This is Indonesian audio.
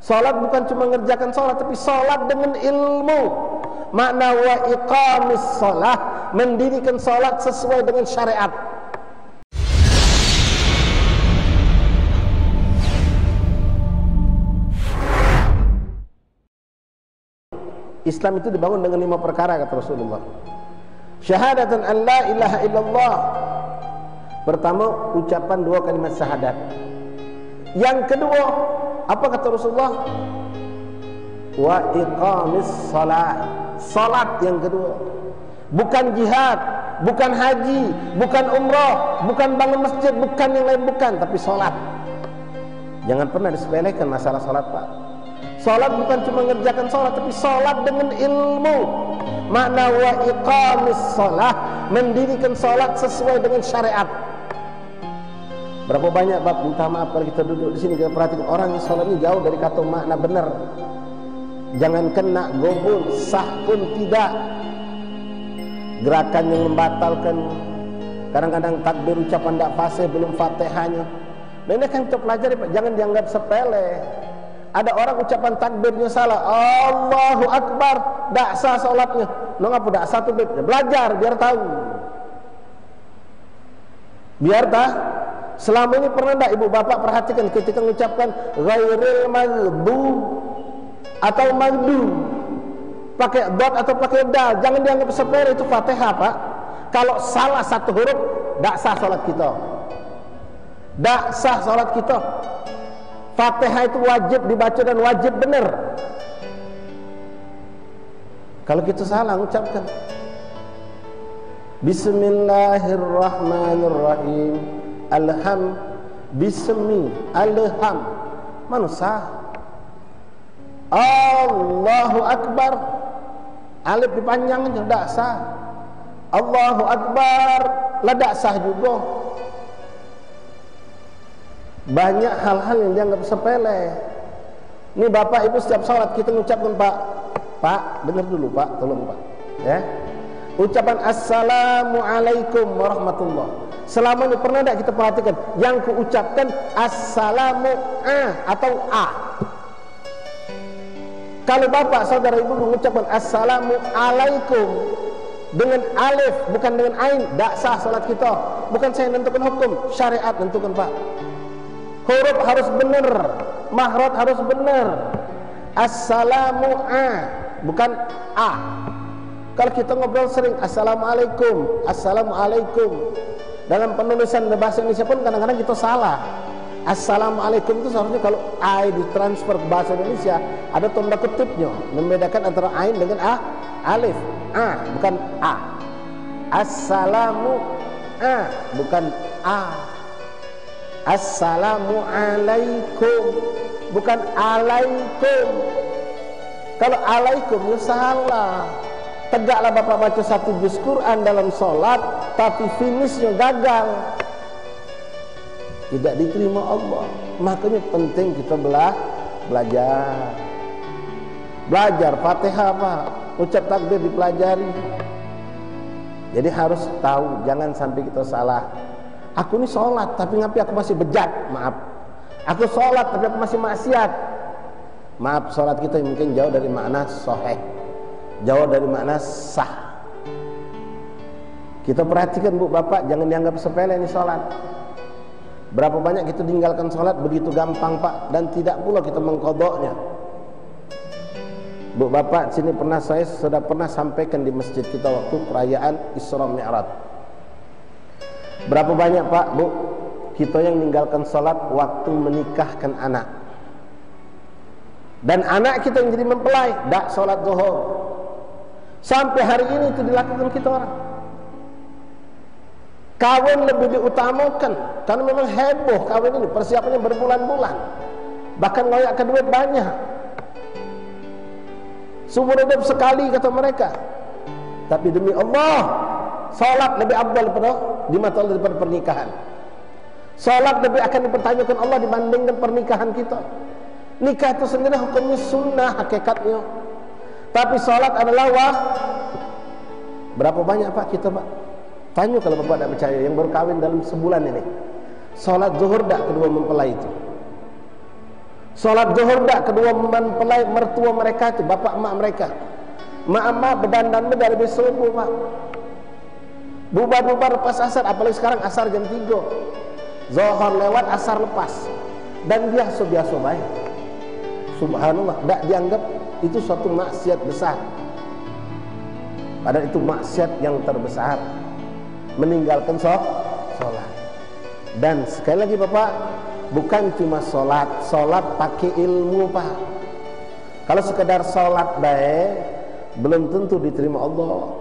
Salat bukan cuma ngerjakan salat, tapi salat dengan ilmu. Makna wa iqamis salat, mendirikan salat sesuai dengan syariat. Islam itu dibangun dengan 5 perkara, kata Rasulullah. Syahadatan an la ilaha illallah. Pertama, ucapan 2 kalimat syahadat. Yang kedua, apa kata Rasulullah? Wa iqamis salat. Salat yang kedua. Bukan jihad, bukan haji, bukan umrah, bukan bangun masjid, bukan yang lain, bukan, tapi salat. Jangan pernah disepelekan masalah salat, Pak. Salat bukan cuma ngerjakan salat, tapi salat dengan ilmu. Makna wa iqamis salat, mendirikan salat sesuai dengan syariat. Berapa banyak, Pak, minta maaf kalau kita duduk di sini, kita perhatikan orang yang salatnya jauh dari kata makna benar. Jangan kena gobul, sah pun tidak. Gerakan yang membatalkan. Kadang-kadang takbir ucapan tidak fasih, belum fatihahnya. Nah, ini kan kita pelajari, Pak, jangan dianggap sepele. Ada orang ucapan takbirnya salah, Allahu Akbar, tak sah salatnya. Ngapa tak sah tuh? Belajar biar tahu. Biar tahu. Selama ini pernah tak ibu bapak perhatikan ketika mengucapkan ghairil maghdub atau maghdub, pakai dot atau pakai dal, jangan dianggap sepele, itu Fatihah, Pak. Kalau salah satu huruf, tak sah salat kita. Tak sah salat kita. Fatihah itu wajib dibaca dan wajib benar. Kalau kita salah ucapkan Bismillahirrahmanirrahim, alham, bismi, alham, mana sah? Allahu Akbar, alif dipanjang aja, tak sah. Allahu Akbar, lah tak sah juga. Banyak hal-hal yang dianggap sepele. Ini bapak ibu setiap salat kita mengucapkan, Pak, dengar dulu, Pak, tolong, Pak, ya. Ucapan Assalamualaikum warahmatullah. Selama ini pernah tak kita perhatikan yang kuucapkan Assalamu atau A? Kalau bapak saudara ibu mengucapkan Assalamualaikum dengan alif bukan dengan ain, tak sah salat kita. Bukan saya menentukan hukum, syariat menentukan, Pak. Huruf harus benar, mahrot harus benar. Assalamu bukan A. Kalau kita ngobrol sering Assalamualaikum, Assalamualaikum. Dalam penulisan bahasa Indonesia pun kadang-kadang kita salah. Assalamualaikum itu seharusnya kalau A ditransfer ke bahasa Indonesia ada tanda kutipnya, membedakan antara ain dengan alif. Bukan A. Assalamu bukan A. Assalamualaikum bukan alaikum. Kalau alaikum itu salah. Tegaklah bapak baca 1 juz Quran dalam solat, tapi finishnya gagal, tidak diterima Allah. Makanya penting kita belajar Fatihah, Pak. Ucap takbir dipelajari. Jadi harus tahu, jangan sampai kita salah. Aku ini sholat tapi ngapain aku masih bejat, maaf. Aku sholat tapi aku masih maksiat, maaf. Sholat kita mungkin jauh dari makna sahih, jauh dari makna sah. Kita perhatikan, Bu bapak, jangan dianggap sepele ini sholat. Berapa banyak kita tinggalkan sholat begitu gampang, Pak, dan tidak pula kita mengkodoknya. Bu bapak, sini saya sudah pernah sampaikan di masjid kita waktu perayaan Isra Mi'raj. Berapa banyak, Pak, Bu, kita yang meninggalkan sholat waktu menikahkan anak. Dan anak kita yang jadi mempelai, tak sholat zuhur. Sampai hari ini itu dilakukan kita orang. Kawin lebih diutamakan, karena memang heboh kawin ini, persiapannya berbulan-bulan. Bahkan ngoyakkan duit banyak. Seumur hidup sekali, kata mereka. Tapi demi Allah, salat lebih afdal di mata Allah daripada pernikahan. Salat lebih akan dipertanyakan Allah dibandingkan pernikahan kita. Nikah itu sendiri hukumnya sunnah hakikatnya, tapi salat adalah Berapa banyak, Pak, kita, Pak? Tanya kalau bapak tidak percaya, yang baru kawin dalam sebulan ini, salat zuhur tak kedua mempelai itu? Salat zuhur dak kedua mempelai mertua mereka itu, bapak emak mereka. Mak-mak berdandan dari subuh, Pak. Bubar-bubar lepas asar, apalagi sekarang asar jam 3. Zuhur lewat, asar lepas. Dan biasa-biasa baik. Subhanallah, tak dianggap itu suatu maksiat besar. Padahal itu maksiat yang terbesar, meninggalkan sholat. Dan sekali lagi Bapak, bukan cuma sholat pakai ilmu, Pak. Kalau sekedar sholat baik, belum tentu diterima Allah.